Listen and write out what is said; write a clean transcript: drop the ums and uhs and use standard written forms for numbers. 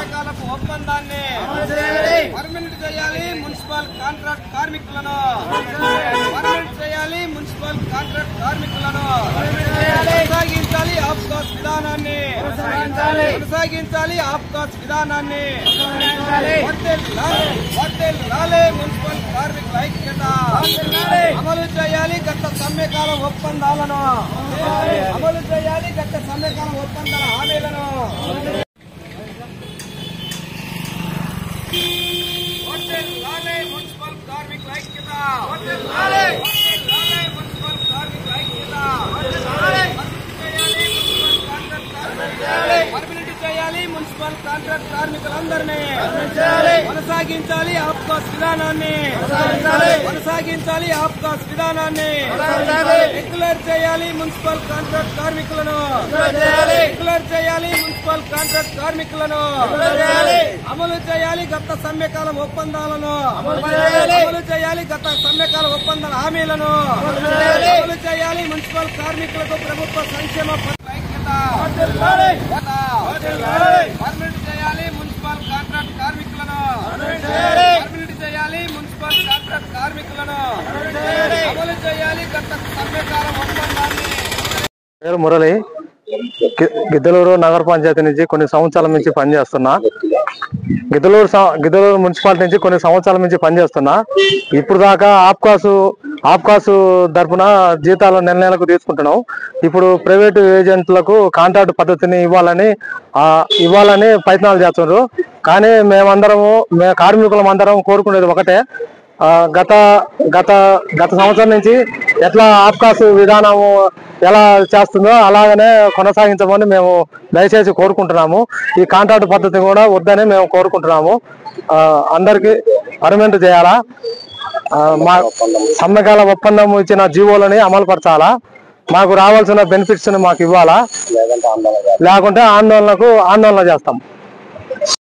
సమ్మెకాలపు ఒప్పందాన్ని పర్మనెంట్ చేయాలి. Municipal contract కార్మికులను పర్మనెంట్ చేయాలి. మున్సిపల్ కాంట్రాక్ట్ కార్మికులను కొనసాగించాలి. ఆప్కాస్ విధానాన్ని కొనసాగించాలి. ఆప్కాస్ విధానాన్ని వర్ధిల్లాలి. మున్సిపల్ కార్మికుల ఐక్యత అమలు చేయాలి. గత సమ్మెకాల ఒప్పందాలను అమలు చేయాలి. గత సమ్మెకాల ఒప్పందాల హామీలను వర్ధిల్లాలి. మున్సిపల్ కార్మికుల ఐక్యత మున్సిపల్ కార్మికుల ఐక్యత పర్మనెంట్ చేయాలి. మున్సిపల్ కాంట్రాక్ట్ కార్మికులందరినీ కొనసాగించాలి. ఆప్కాస్ విధానాన్ని కొనసాగించాలి. ఆప్కాస్ విధానాన్ని రెగ్యులర్ చేయాలి. మున్సిపల్ కాంట్రాక్ట్ కార్మికులను రెగ్యులర్ చేయాలి. మున్సిపల్ కాంట్రాక్ట్ కార్మికులను అమలు చేయాలి. గత సమ్మెకాలం ఒప్పందాలను అమలు చేయాలి. గత సమ్మెకాల ఒప్పందాల హామీలను అమలు చేయాలి. మున్సిపల్ కార్మికులకు ప్రభుత్వ సంక్షేమ పర్మనెంట్ చేయాలి. మున్సిపల్ కాంట్రాక్ట్ కార్మికులను పర్మనెంట్ చేయాలి. మున్సిపల్ కాంట్రాక్ట్ కార్మికులను అమలు చేయాలి. గత సమ్మెకాల ఒప్పందాన్ని. పేరు మురళి, గిద్దలూరు నగర పంచాయతీ నుంచి కొన్ని సంవత్సరాల నుంచి పనిచేస్తున్నా. గిద్దలూరు మున్సిపాలిటీ నుంచి కొన్ని సంవత్సరాల నుంచి పనిచేస్తున్నా. ఇప్పుడు దాకా ఆప్కాసు తరఫున జీతాలు నెల నెలకు తీసుకుంటున్నాం. ఇప్పుడు ప్రైవేటు ఏజెంట్లకు కాంట్రాక్ట్ పద్ధతిని ఇవ్వాలని ప్రయత్నాలు చేస్తున్నారు. కానీ కార్మికులం అందరం కోరుకునేది ఒకటే, గత సంవత్సరం నుంచి ఎట్లా ఆప్కాసు విధానము ఎలా చేస్తుందో అలాగనే కొనసాగించమని మేము దయచేసి కోరుకుంటున్నాము. ఈ కాంట్రాక్ట్ పద్ధతి కూడా వద్దని మేము కోరుకుంటున్నాము. అందరికీ పర్మనెంట్ చేయాలా. మా సమ్మెకాల ఒప్పందం ఇచ్చిన జీవోలని అమలు పరచాలా. మాకు రావాల్సిన బెనిఫిట్స్ మాకు ఇవ్వాలా. లేకుంటే ఆందోళన చేస్తాం.